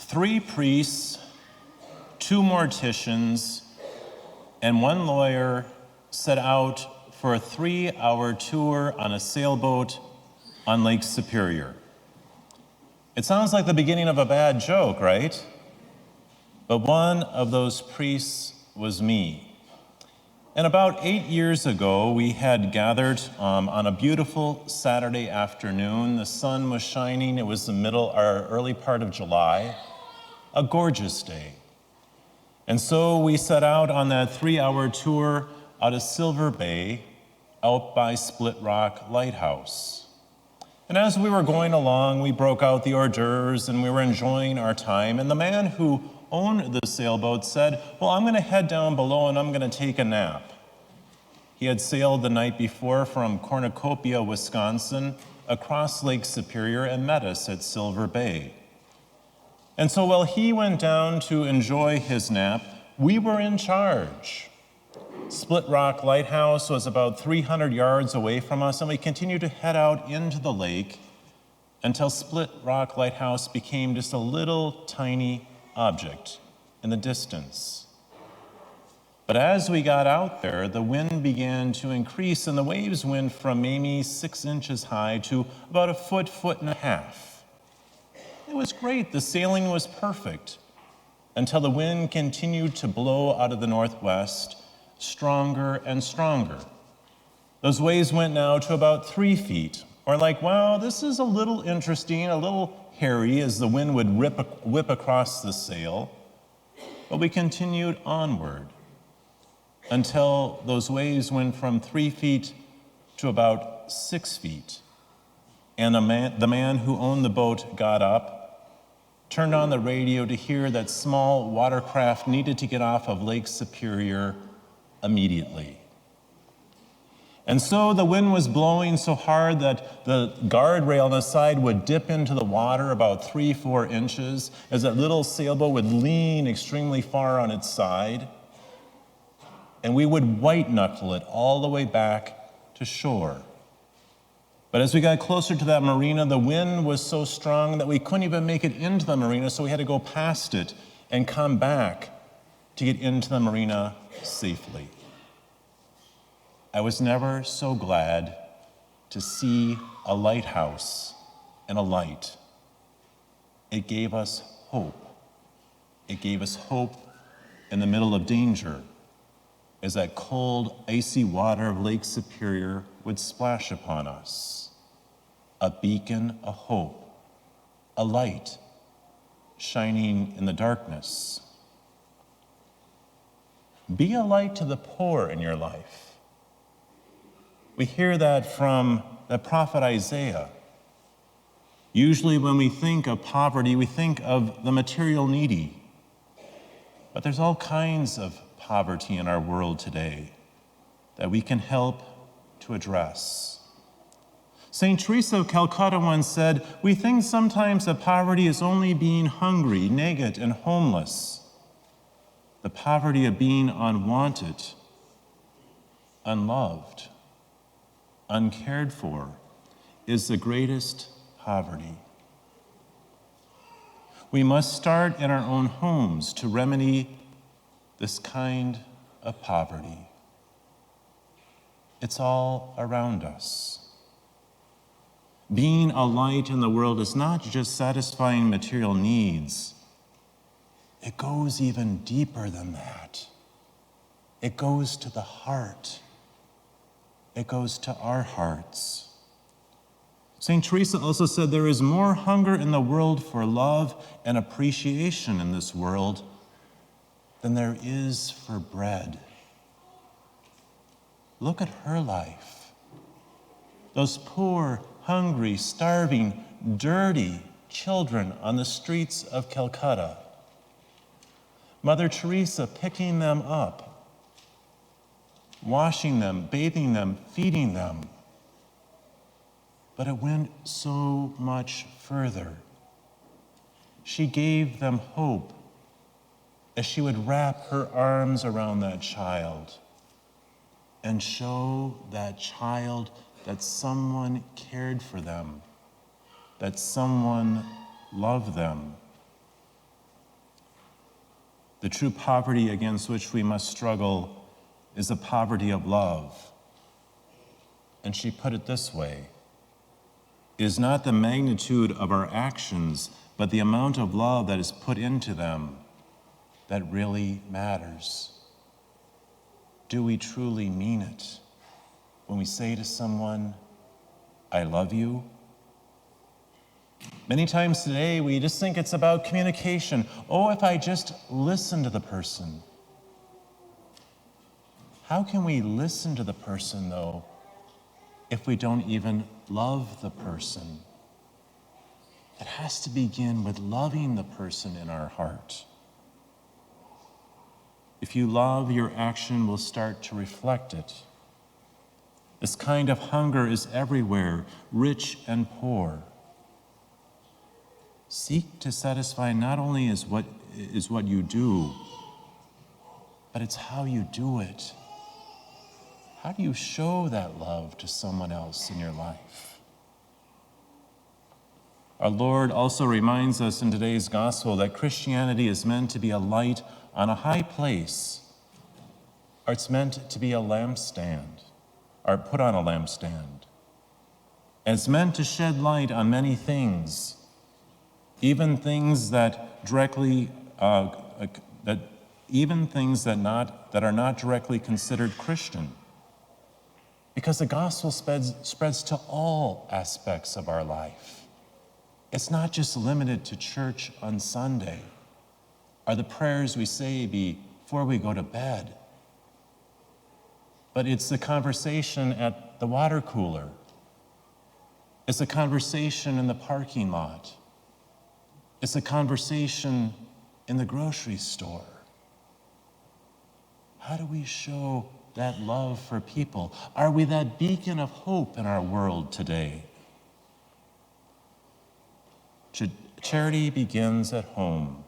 3 priests, 2 morticians, and 1 lawyer set out for a 3-hour tour on a sailboat on Lake Superior. It sounds like the beginning of a bad joke, right? But one of those priests was me. And about 8 years ago, we had gathered on a beautiful Saturday afternoon. The sun was shining. It was early part of July, a gorgeous day. And so we set out on that 3-hour tour out of Silver Bay, out by Split Rock Lighthouse. And as we were going along, we broke out the hors d'oeuvres and we were enjoying our time. And the man who owned the sailboat said, "Well, I'm going to head down below and I'm going to take a nap." He had sailed the night before from Cornucopia, Wisconsin, across Lake Superior and met us at Silver Bay. And so while he went down to enjoy his nap, we were in charge. Split Rock Lighthouse was about 300 yards away from us, and we continued to head out into the lake until Split Rock Lighthouse became just a little tiny object in the distance. But as we got out there, the wind began to increase, and the waves went from maybe 6 inches high to about a foot and a half. It was great. The sailing was perfect until the wind continued to blow out of the northwest, stronger and stronger. Those waves went now to about 3 feet. Or like, wow, this is a little interesting, a little hairy as the wind would whip across the sail. But we continued onward until those waves went from 3 feet to about 6 feet. And the man who owned the boat got up, turned on the radio to hear that small watercraft needed to get off of Lake Superior immediately. And so the wind was blowing so hard that the guardrail on the side would dip into the water about 3-4 inches as that little sailboat would lean extremely far on its side. And we would white knuckle it all the way back to shore. But as we got closer to that marina, the wind was so strong that we couldn't even make it into the marina, so we had to go past it and come back to get into the marina safely. I was never so glad to see a lighthouse and a light. It gave us hope. It gave us hope in the middle of danger as that cold, icy water of Lake Superior would splash upon us. A beacon, a hope, a light shining in the darkness. Be a light to the poor in your life. We hear that from the prophet Isaiah. Usually when we think of poverty, we think of the material needy. But there's all kinds of poverty in our world today that we can help to address. St. Teresa of Calcutta once said, "We think sometimes that poverty is only being hungry, naked, and homeless. The poverty of being unwanted, unloved, uncared for is the greatest poverty." We must start in our own homes to remedy this kind of poverty. It's all around us. Being a light in the world is not just satisfying material needs. It goes even deeper than that. It goes to the heart. It goes to our hearts. St. Teresa also said there is more hunger in the world for love and appreciation in this world than there is for bread. Look at her life. Those poor, hungry, starving, dirty children on the streets of Calcutta. Mother Teresa picking them up, washing them, bathing them, feeding them. But it went so much further. She gave them hope as she would wrap her arms around that child and show that child that someone cared for them, that someone loved them. The true poverty against which we must struggle is the poverty of love. And she put it this way: it is not the magnitude of our actions, but the amount of love that is put into them that really matters. Do we truly mean it when we say to someone, I love you? Many times today, we just think it's about communication. Oh, if I just listen to the person. How can we listen to the person, though, if we don't even love the person? It has to begin with loving the person in our heart. If you love, your action will start to reflect it. This kind of hunger is everywhere, rich and poor. Seek to satisfy not only is what you do, but it's how you do it. How do you show that love to someone else in your life? Our Lord also reminds us in today's gospel that Christianity is meant to be a light on a high place, or it's meant to be a lampstand, or put on a lampstand. And it's meant to shed light on many things, even things that directly, that are not directly considered Christian. Because the gospel spreads to all aspects of our life. It's not just limited to church on Sunday, or the prayers we say before we go to bed. But it's the conversation at the water cooler. It's the conversation in the parking lot. It's a conversation in the grocery store. How do we show that love for people? Are we that beacon of hope in our world today? Charity begins at home.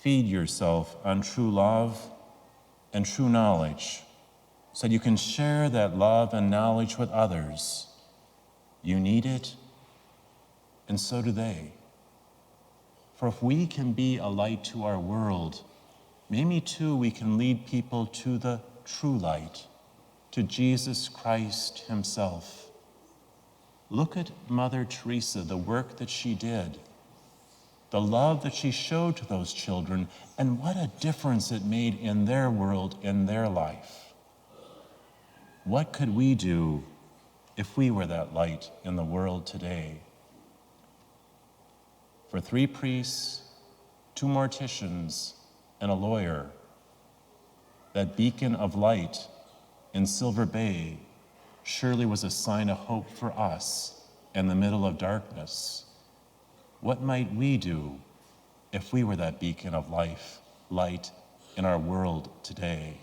Feed yourself on true love and true knowledge so that you can share that love and knowledge with others. You need it, and so do they. For if we can be a light to our world, maybe too we can lead people to the true light, to Jesus Christ himself. Look at Mother Teresa, the work that she did, the love that she showed to those children, and what a difference it made in their world, in their life. What could we do if we were that light in the world today? For 3 priests, 2 morticians, and a lawyer, that beacon of light in Silver Bay surely was a sign of hope for us in the middle of darkness. What might we do if we were that beacon of light in our world today?